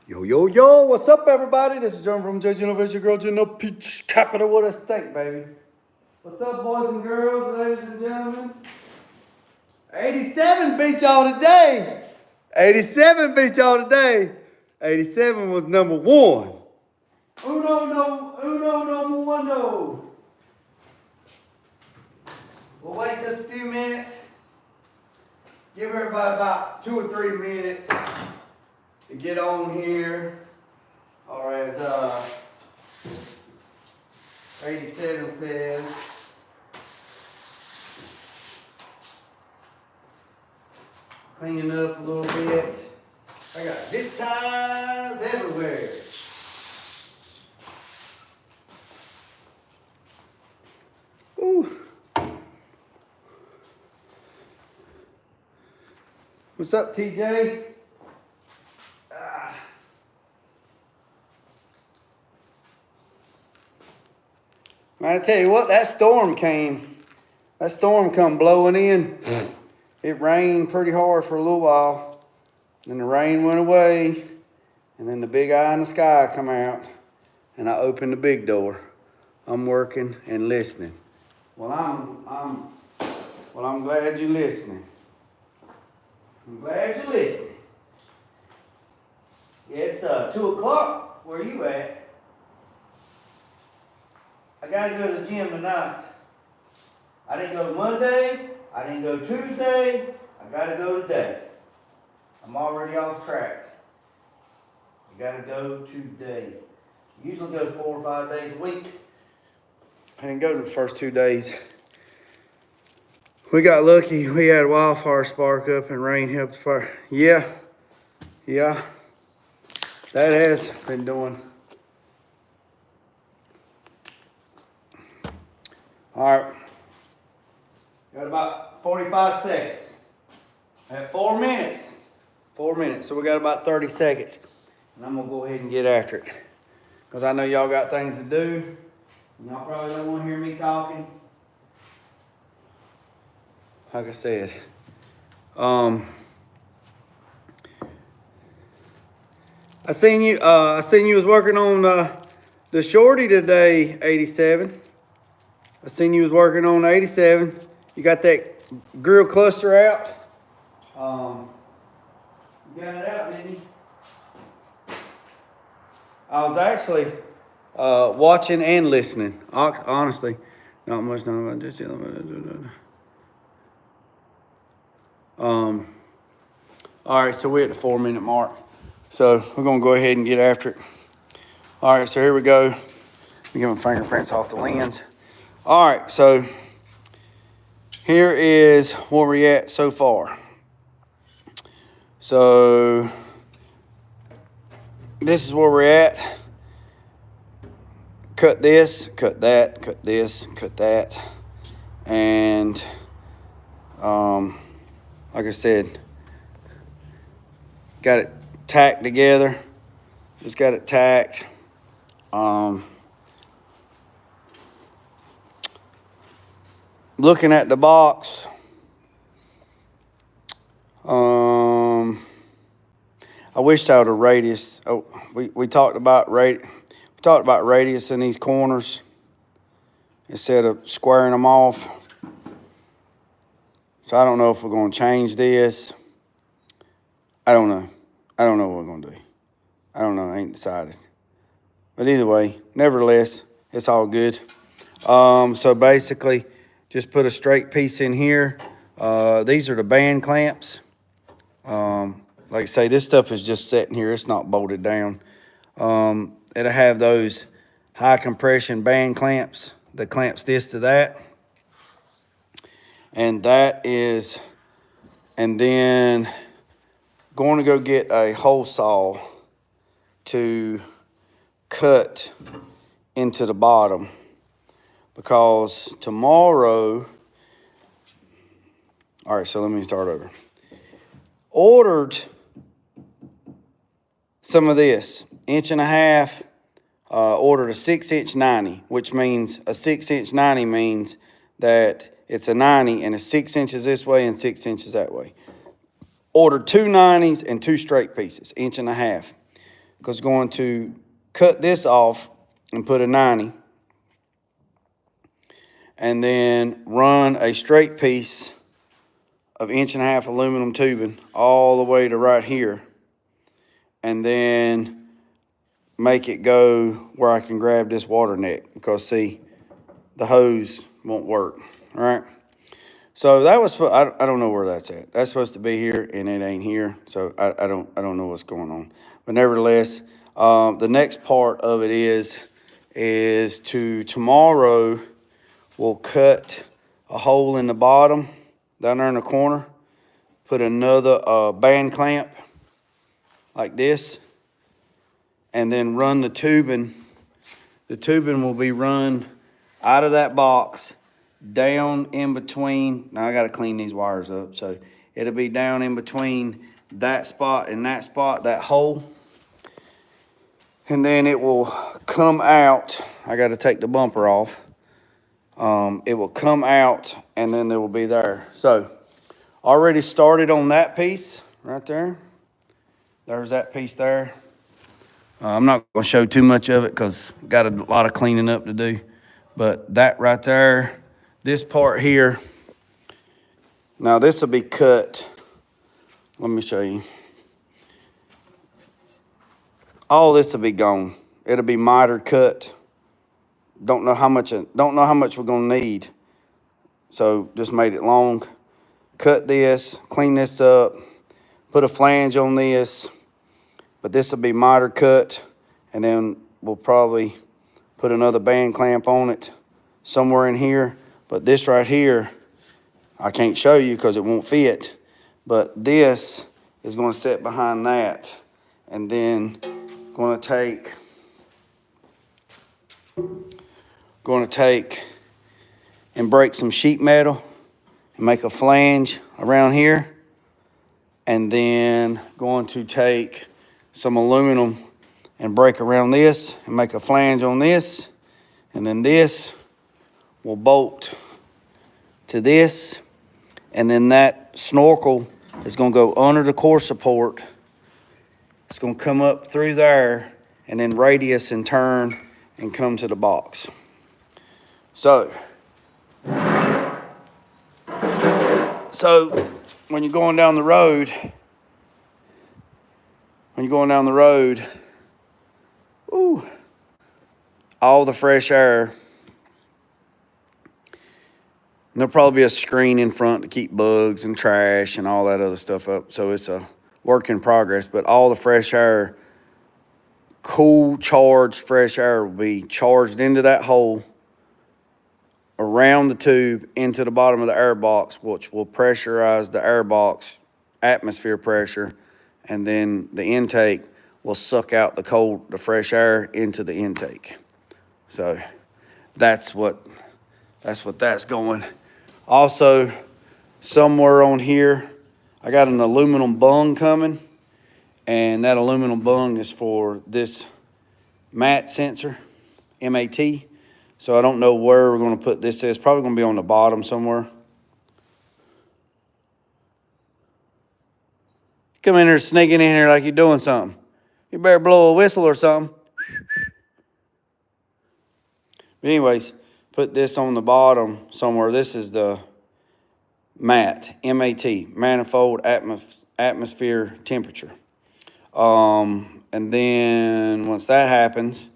Yo, yo, yo, what's up, everybody? This is John from JJ Innovation Girl, Gino Peach Capital with a steak, baby. What's up, boys and girls, ladies and gentlemen? 87 beat y'all today. 87 beat y'all today. 87 was number one. Uno, number one, no. We'll wait just a few minutes. Give everybody about 2 or 3 minutes to get on here, or as 87 says. Cleaning up a little bit. I got zip ties everywhere. Ooh. What's up, TJ? Man, I tell you what, that storm come blowing in. It rained pretty hard for a little while. Then the rain went away. And then the big eye in the sky come out. And I opened the big door. I'm working and listening. Well, I'm glad you're listening. I'm glad you're listening. It's 2 o'clock. Where you at? I gotta go to the gym tonight. I didn't go Monday. I didn't go Tuesday. I gotta go today. I'm already off track. I gotta go today. Usually go 4 or 5 days a week. I didn't go the first 2 days. We got lucky. We had a wildfire spark up and rain helped the fire. Yeah. That has been doing. All right. Got about 45 seconds. At 4 minutes. 4 minutes. So we got about 30 seconds. And I'm going to go ahead and get after it. Because I know y'all got things to do. And y'all probably don't want to hear me talking. Like I said. I seen you was working on the shorty today, 87. I seen you was working on 87. You got that grill cluster out. You got it out, didn't you? I was actually watching and listening. Honestly, not much known about just all right, so we're at the 4 minute mark. So we're gonna go ahead and get after it. All right, so here we go. Let me get my fingerprints off the lens. All right, so here is where we're at so far. So this is where we're at. Cut this, cut that, cut this, cut that. And like I said, got it tacked together. Just got it tacked. Looking at the box, I wished I would have radius. Oh, we talked about radius in these corners instead of squaring them off. So I don't know if we're going to change this. I don't know what we're going to do. I don't know. I ain't decided. But either way, nevertheless, it's all good. So basically, just put a straight piece in here. These are the band clamps. Like I say, this stuff is just sitting here. It's not bolted down. It'll have those high compression band clamps that clamps this to that. And then going to go get a hole saw to cut into the bottom. Because tomorrow, all right, so let me start over. Ordered some of this, 1.5 inch, ordered a 6-inch 90, which means a 6-inch 90 means that it's a 90 and it's 6 inches this way and 6 inches that way. Ordered 2 90s and 2 straight pieces, 1.5 inches. because going to cut this off and put a 90, and then run a straight piece of 1.5 inch aluminum tubing all the way to right here, and then make it go where I can grab this water neck, because see, the hose won't work, all right? So that was, I don't know where that's at. That's supposed to be here, and it ain't here, so I don't know what's going on. But nevertheless, the next part of it is tomorrow we'll cut a hole in the bottom down there in the corner, put another band clamp like this, and then run the tubing. The tubing will be run out of that box, down in between. Now I got to clean these wires up, so it'll be down in between that spot and that spot, that hole. And then it will come out. I got to take the bumper off. It will come out, and then there will be there. So already started on that piece right there. There's that piece there. I'm not going to show too much of it because got a lot of cleaning up to do. But that right there, this part here, now this will be cut. Let me show you. All this will be gone. It'll be mitered cut. Don't know how much we're gonna need. So just made it long. Cut this, clean this up, put a flange on this, but this will be miter cut, and then we'll probably put another band clamp on it somewhere in here. But this right here, I can't show you because it won't fit, but this is gonna sit behind that, and then gonna take and break some sheet metal and make a flange around here, and then going to take some aluminum and break around this and make a flange on this, and then this will bolt to this, and then that snorkel is going to go under the core support. It's going to come up through there and then radius and turn and come to the box. So when you're going down the road, ooh, all the fresh air, and there'll probably be a screen in front to keep bugs and trash and all that other stuff up. So it's a work in progress, but all the fresh air, cool, charged fresh air will be charged into that hole, around the tube, into the bottom of the air box, which will pressurize the air box, atmosphere pressure, and then the intake will suck out the fresh air into the intake. So that's that's going. Also, somewhere on here, I got an aluminum bung coming, and that aluminum bung is for this mat sensor, MAT. So I don't know where we're going to put this. It's probably going to be on the bottom somewhere. Come in here sneaking in here like you're doing something. You better blow a whistle or something. But anyways, put this on the bottom somewhere. This is the MAT, M-A-T, manifold atmosphere temperature. And then once that happens,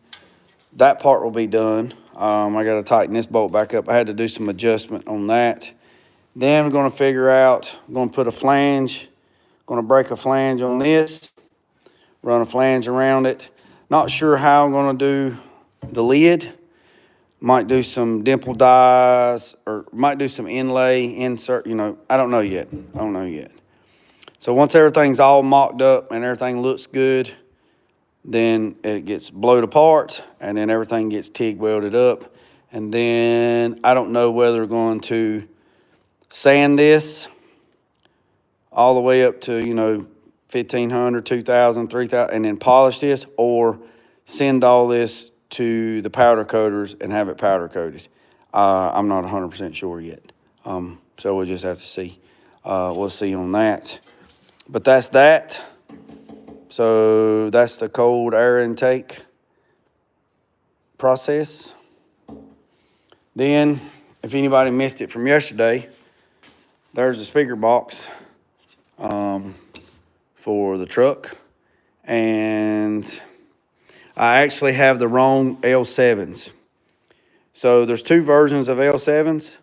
that part will be done. I got to tighten this bolt back up. I had to do some adjustment on that. Then we're going to figure out, I'm going to put a flange, going to break a flange on this, run a flange around it. Not sure how I'm going to do the lid. Might do some dimple dies, or might do some inlay, insert, I don't know yet. So once everything's all mocked up and everything looks good, then it gets blowed apart, and then everything gets TIG welded up. And then I don't know whether we're going to sand this all the way up to, 1,500, 2,000, 3,000, and then polish this, or send all this to the powder coaters and have it powder coated. I'm not 100% sure yet. So we'll just have to see. We'll see on that. But that's that. So that's the cold air intake process. Then, if anybody missed it from yesterday, there's the speaker box for the truck. And I actually have the wrong L7s. So there's two versions of L7s.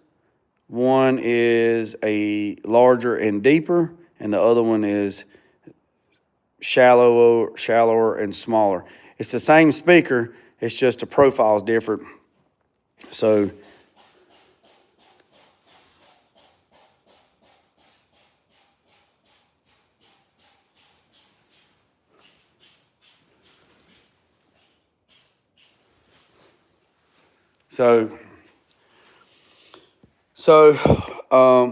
One is a larger and deeper, and the other one is shallower and smaller. It's the same speaker, it's just the profile is different. So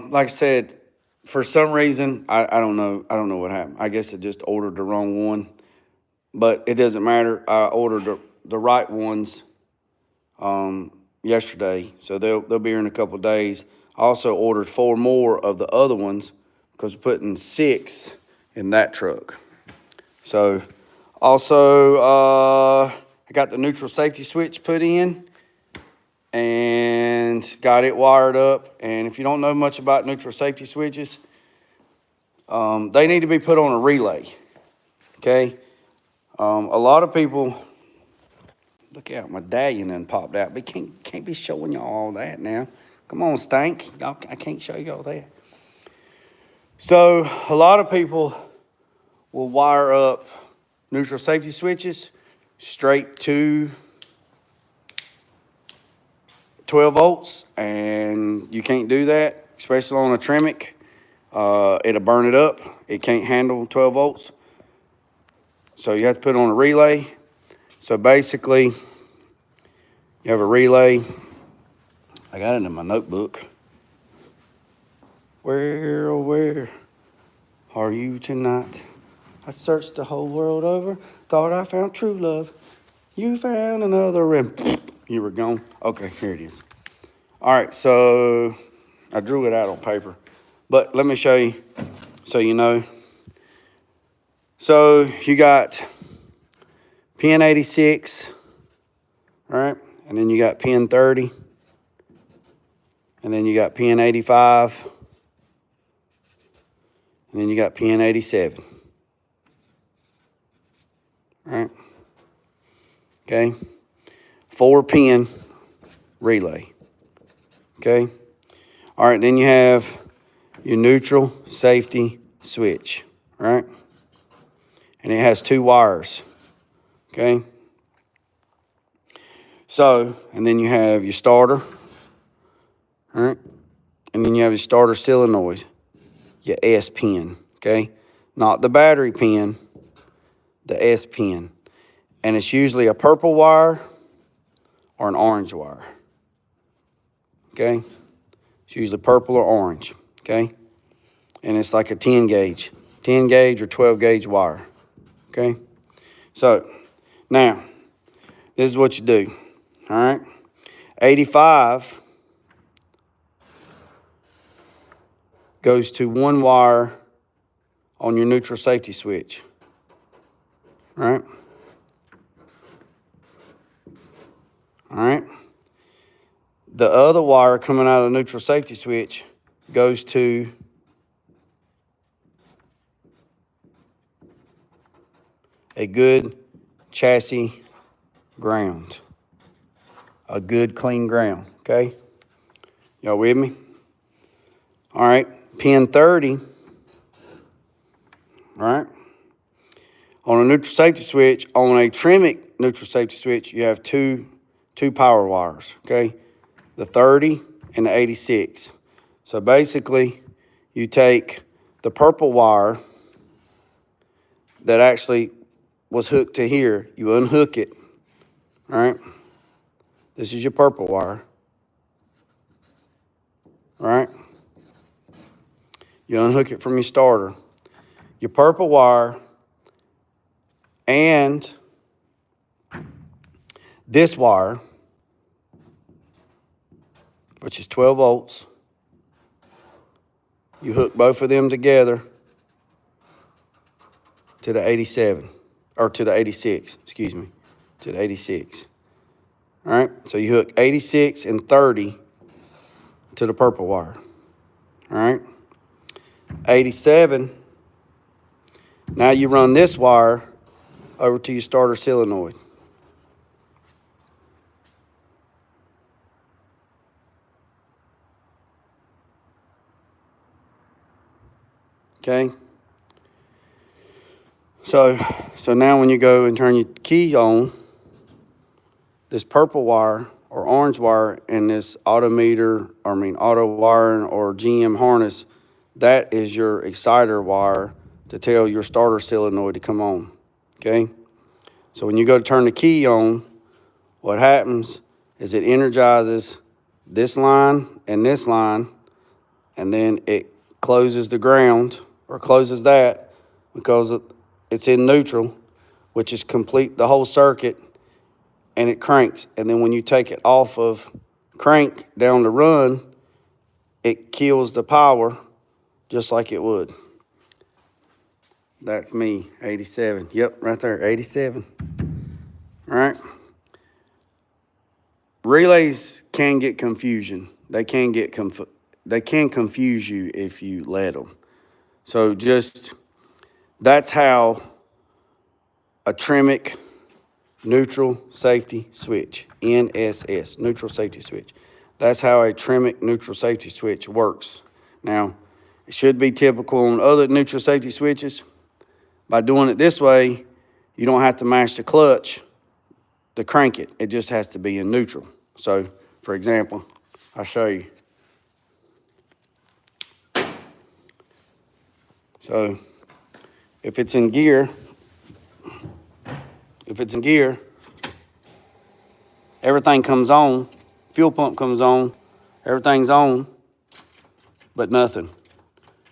like I said, for some reason, I don't know what happened. I guess I just ordered the wrong one, but it doesn't matter. I ordered the right ones yesterday, so they'll be here in a couple of days. I also ordered 4 more of the other ones because we're putting 6 in that truck. So also, I got the neutral safety switch put in and got it wired up. And if you don't know much about neutral safety switches, they need to be put on a relay, okay? A lot of people, look out, medallion done popped out. But can't be showing y'all all that now. Come on, Stank. I can't show you all that. So a lot of people will wire up neutral safety switches straight to 12 volts, and you can't do that, especially on a Tremec. It'll burn it up. It can't handle 12 volts. So you have to put it on a relay. So basically, you have a relay. I got it in my notebook. Where, oh, where are you tonight? I searched the whole world over, thought I found true love. You found another and you were gone. Okay, here it is. All right, so I drew it out on paper, but let me show you so you know. So you got pin 86, all right, and then you got pin 30, and then you got pin 85, and then you got pin 87. All right. Okay. 4-pin relay. Okay. All right. Then you have your neutral safety switch. All right. And it has 2 wires. Okay. So, and then you have your starter. All right. And then you have your starter solenoid, your S pin. Okay. Not the battery pin, the S pin. And it's usually a purple wire or an orange wire. Okay? It's usually purple or orange. Okay? And it's like a 10 gauge or 12 gauge wire. Okay? So, now, this is what you do. All right? 85 goes to 1 wire on your neutral safety switch. All right? All right. The other wire coming out of the neutral safety switch goes to a good chassis ground. A good clean ground, okay? Y'all with me? All right, pin 30, all right? On a neutral safety switch, on a Tremec neutral safety switch, you have two power wires, okay? The 30 and the 86. So basically, you take the purple wire that actually was hooked to here, you unhook it, all right? This is your purple wire, all right? You unhook it from your starter. Your purple wire and this wire, which is 12 volts, you hook both of them together to the 87, or to the 86, excuse me, to the 86. All right, so you hook 86 and 30 to the purple wire. All right, 87, now you run this wire over to your starter solenoid. Okay. So now when you go and turn your key on, this purple wire or orange wire in this auto wiring or GM harness, that is your exciter wire to tell your starter solenoid to come on. Okay. So when you go to turn the key on, what happens is it energizes this line, and then it closes the ground, or closes that, because it's in neutral, which is complete the whole circuit, and it cranks. And then when you take it off of crank down to run, it kills the power just like it would. That's me, 87. Yep, right there, 87. All right. Relays can get confusion. They can confuse you if you let them. So that's how a Tremec neutral safety switch, NSS, neutral safety switch. That's how a Tremec neutral safety switch works. Now, it should be typical on other neutral safety switches. By doing it this way, you don't have to mash the clutch to crank it. It just has to be in neutral. So, for example, I'll show you. So, if it's in gear, everything comes on, fuel pump comes on, everything's on, but nothing.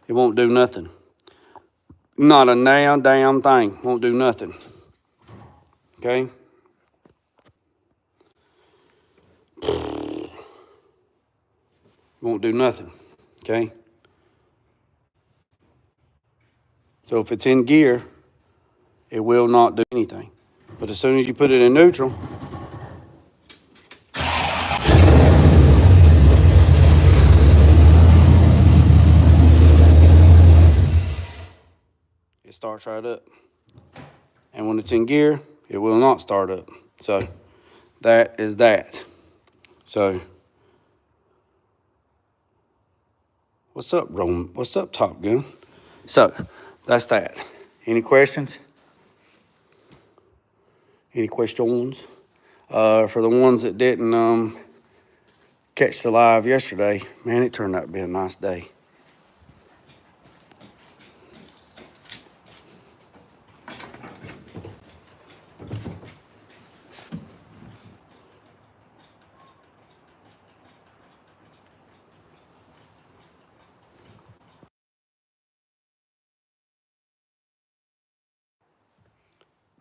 It won't do nothing. Not a damn thing. Won't do nothing. Okay? Won't do nothing. Okay? So if it's in gear, it will not do anything. But as soon as you put it in neutral, it starts right up. And when it's in gear, it will not start up. So that is that. So what's up, Rome? What's up, Top Gun? So that's that. Any questions? Any questions? For the ones that didn't catch the live yesterday, man, it turned out to be a nice day.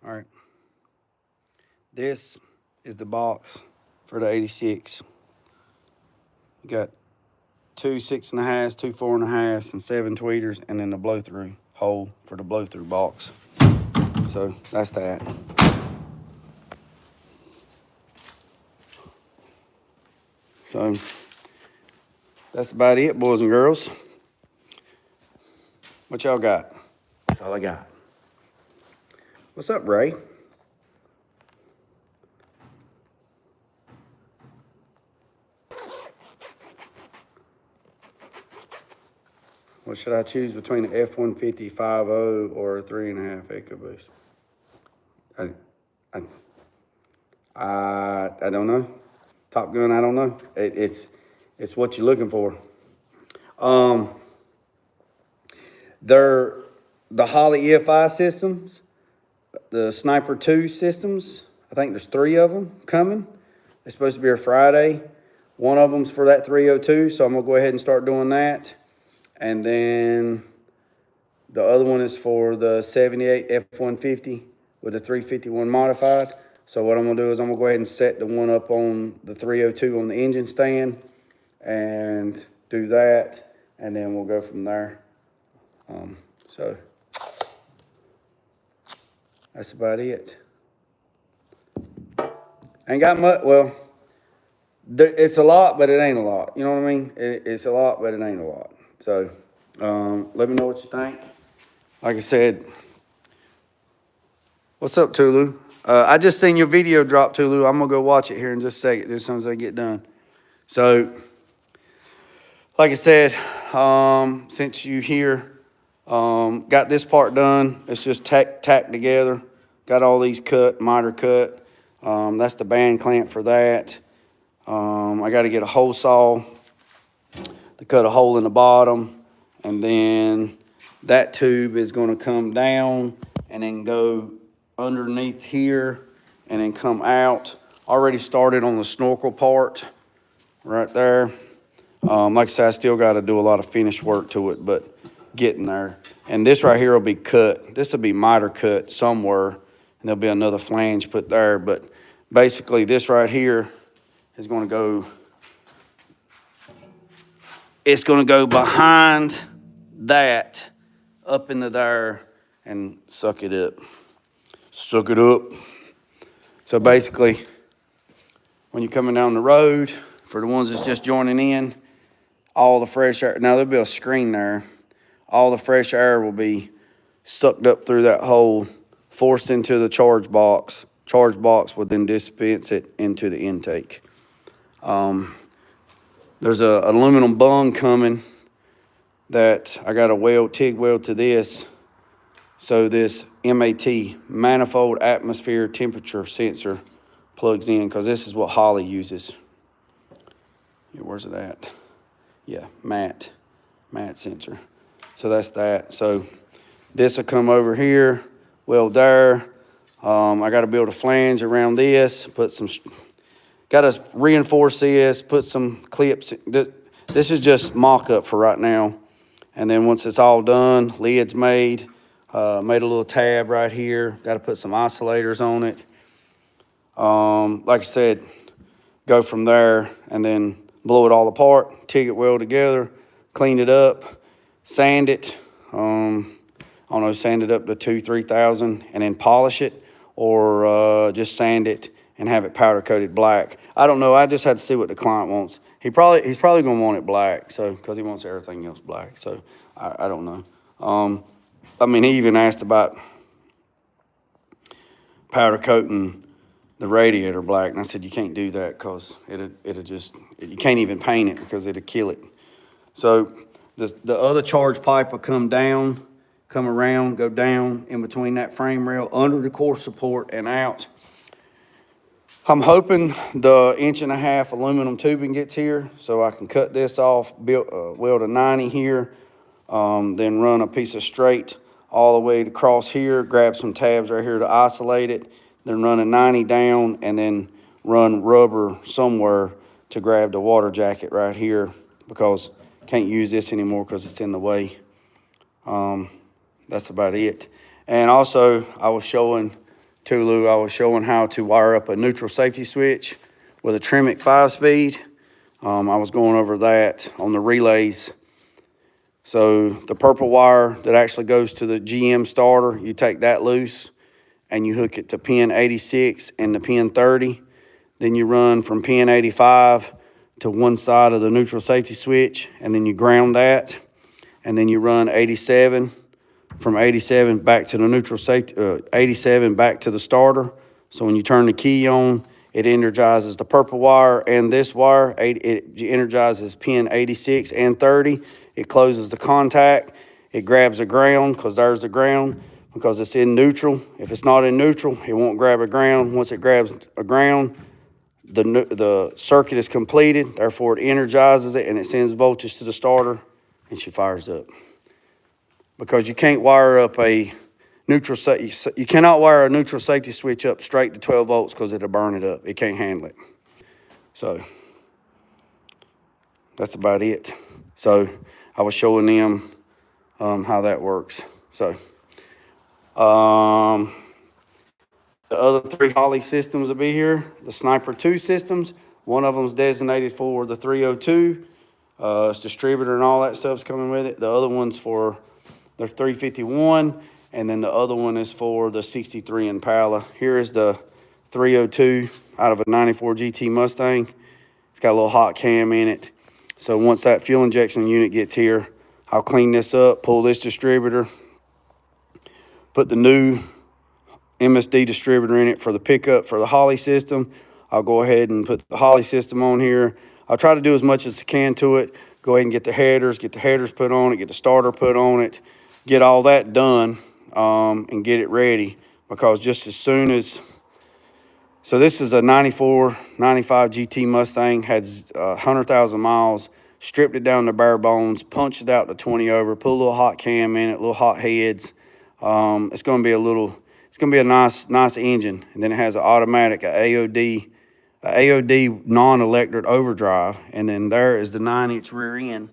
All right. This is the box for the 86. You got 2 6.5s, 2 4.5s, and 7 tweeters, and then the blow-through hole for the blow-through box. So that's that. So that's about it, boys and girls. What y'all got? That's all I got. What's up, Ray? What should I choose between an F-150 5.0 or a 3.5 EcoBoost? I don't know. Top Gun, I don't know. It's what you're looking for. They're the Holley EFI systems, the Sniper 2 systems. I think there's 3 of them coming. They're supposed to be a Friday. One of them's for that 302, so I'm gonna go ahead and start doing that. And then the other one is for the 78 F-150 with the 351 modified. So what I'm gonna do is I'm gonna go ahead and set the one up on the 302 on the engine stand and do that, and then we'll go from there. So That's about it. Ain't got much, well, it's a lot, but it ain't a lot. You know what I mean? It's a lot, but it ain't a lot. So, let me know what you think. Like I said, what's up, Tulu? I just seen your video drop, Tulu. I'm gonna go watch it here in just a second, as soon as I get done. So, like I said, since you here, got this part done. It's just tacked together. Got all these cut, miter cut. That's the band clamp for that. I got to get a hole saw to cut a hole in the bottom, and then that tube is going to come down and then go underneath here and then come out. Already started on the snorkel part right there. Like I said, I still got to do a lot of finish work to it, but getting there. And this right here will be cut. This will be miter cut somewhere, and there'll be another flange put there. But basically, this right here is going to go, it's going to go behind that up into there and suck it up. Suck it up. So basically, when you're coming down the road, for the ones that's just joining in, all the fresh air, now there'll be a screen there. All the fresh air will be sucked up through that hole, forced into the charge box. Charge box will then dispense it into the intake. There's a aluminum bung coming that I got a TIG weld to this. So this MAT, manifold atmosphere temperature sensor, plugs in, because this is what Holly uses. Yeah, where's it at? Yeah, MAT sensor. So that's that. So this will come over here, weld there. I got to build a flange around this, got to reinforce this, put some clips. This is just mock-up for right now. And then once it's all done, lid's made a little tab right here. Got to put some isolators on it. Like I said, go from there and then blow it all apart, TIG it well together, clean it up, sand it. I don't know, sand it up to 2,000-3,000 and then polish it, or just sand it and have it powder coated black. I don't know. I just had to see what the client wants. He's probably gonna want it black, so because he wants everything else black. So I don't know. I mean, he even asked about powder coating the radiator black, and I said you can't do that because you can't even paint it because it'll kill it. So the other charge pipe will come down, come around, go down in between that frame rail, under the core support and out. I'm hoping the 1.5-inch aluminum tubing gets here so I can cut this off, weld a 90 here, then run a piece of straight all the way across here, grab some tabs right here to isolate it, then run a 90 down, and then run rubber somewhere to grab the water jacket right here, because can't use this anymore because it's in the way. That's about it. And also, I was showing Tulu, how to wire up a neutral safety switch with a Tremec 5-speed. I was going over that on the relays. So the purple wire that actually goes to the GM starter, you take that loose and you hook it to pin 86 and to pin 30. Then you run from pin 85 to one side of the neutral safety switch, and then you ground that. And then you run 87, from 87 back to the neutral safety, 87 back to the starter. So when you turn the key on, it energizes the purple wire and this wire. It energizes pin 86 and 30. It closes the contact. It grabs a ground, because there's the ground, because it's in neutral. If it's not in neutral, it won't grab a ground. Once it grabs a ground, the circuit is completed. Therefore, it energizes it and it sends voltage to the starter, and she fires up. Because you can't wire up you cannot wire a neutral safety switch up straight to 12 volts because it'll burn it up. It can't handle it. So that's about it. So I was showing them how that works. So the other 3 Holly systems will be here. The Sniper 2 systems. One of them is designated for the 302. It's distributor and all that stuff's coming with it. The other one's for the 351, and then the other one is for the 63 Impala. Here is the 302 out of a 94 GT Mustang. It's got a little hot cam in it. So once that fuel injection unit gets here, I'll clean this up, pull this distributor, put the new MSD distributor in it for the pickup for the Holley system. I'll go ahead and put the Holley system on here. I'll try to do as much as I can to it. Go ahead and get the headers put on it, get the starter put on it, get all that done, and get it ready. Because just as soon as, so this is a 94, 95 GT Mustang, had 100,000 miles, stripped it down to bare bones, punched it out to 20 over, put a little hot cam in it, little hot heads. It's going to be a nice engine. And then it has an automatic, AOD non-electric overdrive. And then there is the 9-inch rear end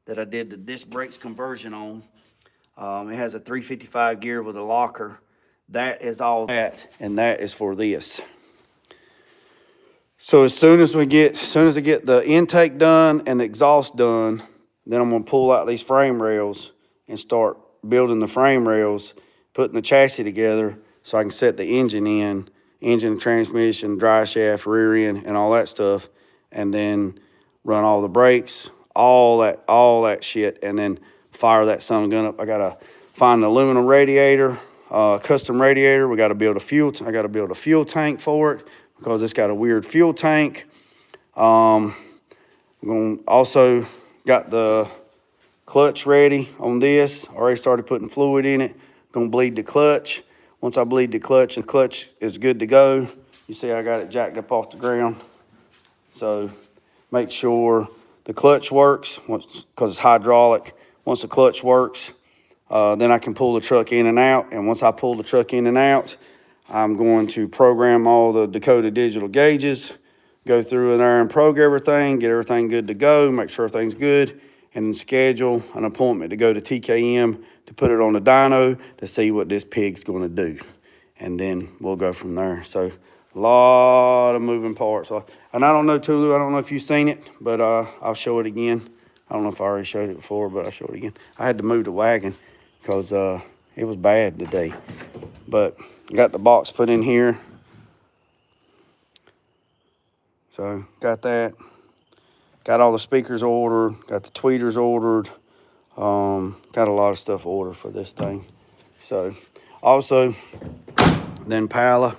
that I did the disc brakes conversion on. It has a 355 gear with a locker. That is all that, and that is for this. So as soon as I get the intake done and the exhaust done, then I'm gonna pull out these frame rails and start building the frame rails, putting the chassis together so I can set the engine, transmission, drive shaft, rear end, and all that stuff, and then run all the brakes, all that shit, and then fire that son gun up. I gotta find an aluminum radiator, custom radiator. I gotta build a fuel tank for it because it's got a weird fuel tank. I'm gonna also got the clutch ready on this. Already started putting fluid in it. Gonna bleed the clutch. Once I bleed the clutch is good to go. You see I got it jacked up off the ground. So make sure the clutch works because it's hydraulic. Once the clutch works, then I can pull the truck in and out. And once I pull the truck in and out, I'm going to program all the Dakota digital gauges, go through in there and program everything, get everything good to go, make sure everything's good, and then schedule an appointment to go to TKM to put it on the dyno to see what this pig's going to do. And then we'll go from there. So a lot of moving parts. And I don't know, Tulu, I don't know if you've seen it, but I'll show it again. I don't know if I already showed it before, but I'll show it again. I had to move the wagon because it was bad today. But got the box put in here. So got that. Got all the speakers ordered. Got the tweeters ordered. Got a lot of stuff ordered for this thing. So also, then Impala.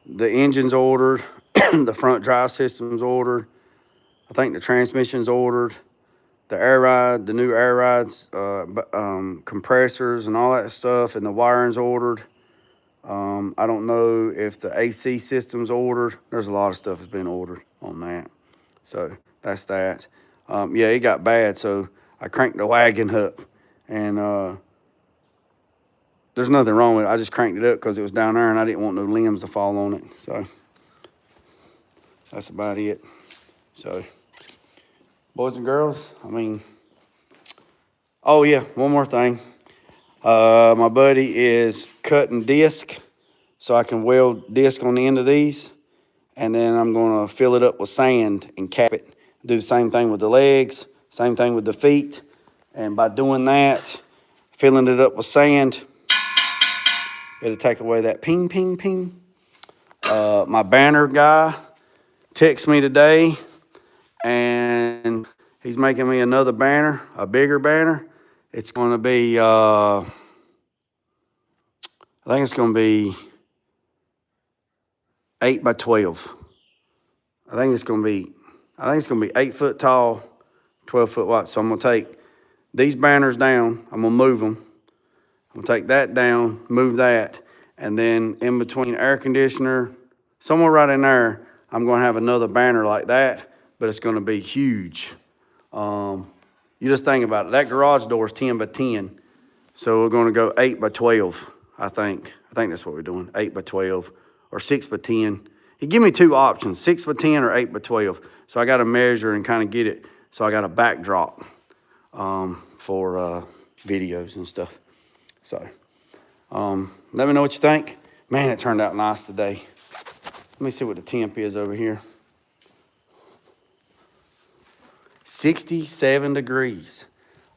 The engine's ordered. The front drive system's ordered. I think the transmission's ordered. The air ride, the new air rides, compressors and all that stuff, and the wiring's ordered. I don't know if the AC system's ordered. There's a lot of stuff that's been ordered on that. So that's that. Yeah, it got bad, so I cranked the wagon up, and there's nothing wrong with it. I just cranked it up because it was down there, and I didn't want no limbs to fall on it. So that's about it. So, boys and girls, I mean, oh yeah, one more thing. My buddy is cutting disc so I can weld disc on the end of these, and then I'm gonna fill it up with sand and cap it. Do the same thing with the legs, same thing with the feet. And by doing that, filling it up with sand, it'll take away that ping, ping, ping. My banner guy texted me today, and he's making me another banner, a bigger banner. It's going to be, I think it's going to be 8 by 12. I think it's going to be 8 foot tall, 12 foot wide. So I'm going to take these banners down. I'm going to move them. I'm going to take that down, move that, and then in between air conditioner, somewhere right in there, I'm going to have another banner like that, but it's going to be huge. You just think about it. That garage door is 10 by 10. So we're going to go 8 by 12, I think. I think that's what we're doing, 8 by 12 or 6 by 10. He gave me two options, 6 by 10 or 8 by 12. So I got to measure and kind of get it. So I got a backdrop for videos and stuff. So let me know what you think. Man, it turned out nice today. Let me see what the temp is over here. 67 degrees.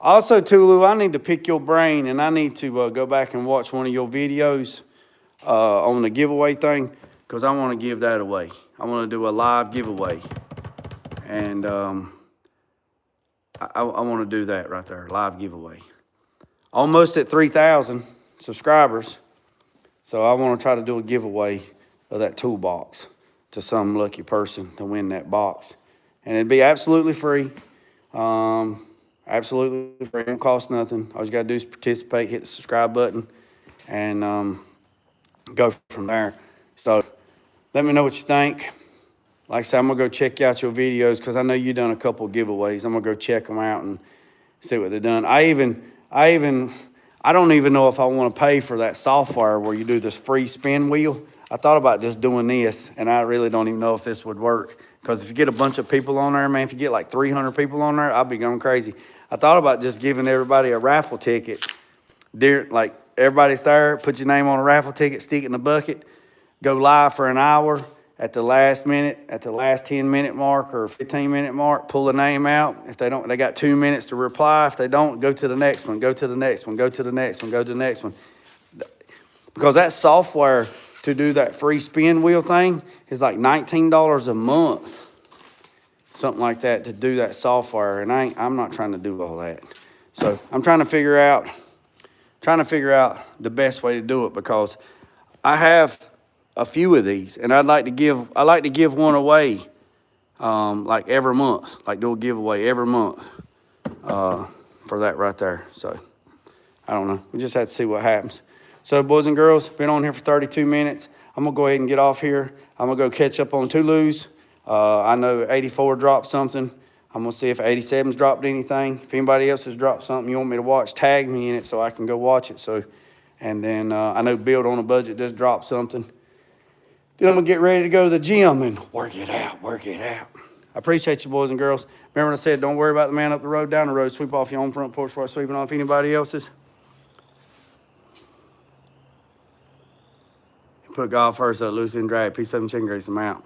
Also, Tulu, I need to pick your brain, and I need to go back and watch one of your videos on the giveaway thing, because I want to give that away. I want to do a live giveaway, and I want to do that right there, live giveaway. Almost at 3,000 subscribers, so I want to try to do a giveaway of that toolbox to some lucky person to win that box, and it'd be absolutely free. Absolutely free, it don't cost nothing. All you gotta do is participate, hit the subscribe button, and go from there. So let me know what you think. Like I said, I'm gonna go check out your videos because I know you done a couple of giveaways. I'm gonna go check them out and see what they've done. I don't even know if I want to pay for that software where you do this free spin wheel. I thought about just doing this, and I really don't even know if this would work. Because if you get a bunch of people on there, man, if you get like 300 people on there, I'll be going crazy. I thought about just giving everybody a raffle ticket. Like everybody's there, put your name on a raffle ticket, stick it in a bucket, go live for an hour. At the last minute, at the last 10-minute mark or 15-minute mark, pull the name out. If they don't, they got 2 minutes to reply. If they don't, go to the next one, go to the next one, go to the next one, go to the next one. Because that software to do that free spin wheel thing is like $19 a month. Something like that to do that software. And I'm not trying to do all that. So I'm trying to figure out the best way to do it, because I have a few of these, and I'd like to give one away, like every month, like do a giveaway every month, for that right there. So I don't know. We just have to see what happens. So boys and girls, been on here for 32 minutes. I'm gonna go ahead and get off here. I'm gonna go catch up on Tulu's. I know 84 dropped something. I'm gonna see if 87's dropped anything. If anybody else has dropped something you want me to watch, tag me in it so I can go watch it. So, and then I know Build on a Budget just dropped something. Then I'm gonna get ready to go to the gym and work it out, work it out. I appreciate you, boys and girls. Remember what I said, don't worry about the man up the road, down the road. Sweep off your own front porch before sweeping off anybody else's. Put God first, let loose and drag. Peace, 7 chicken grease, I'm out.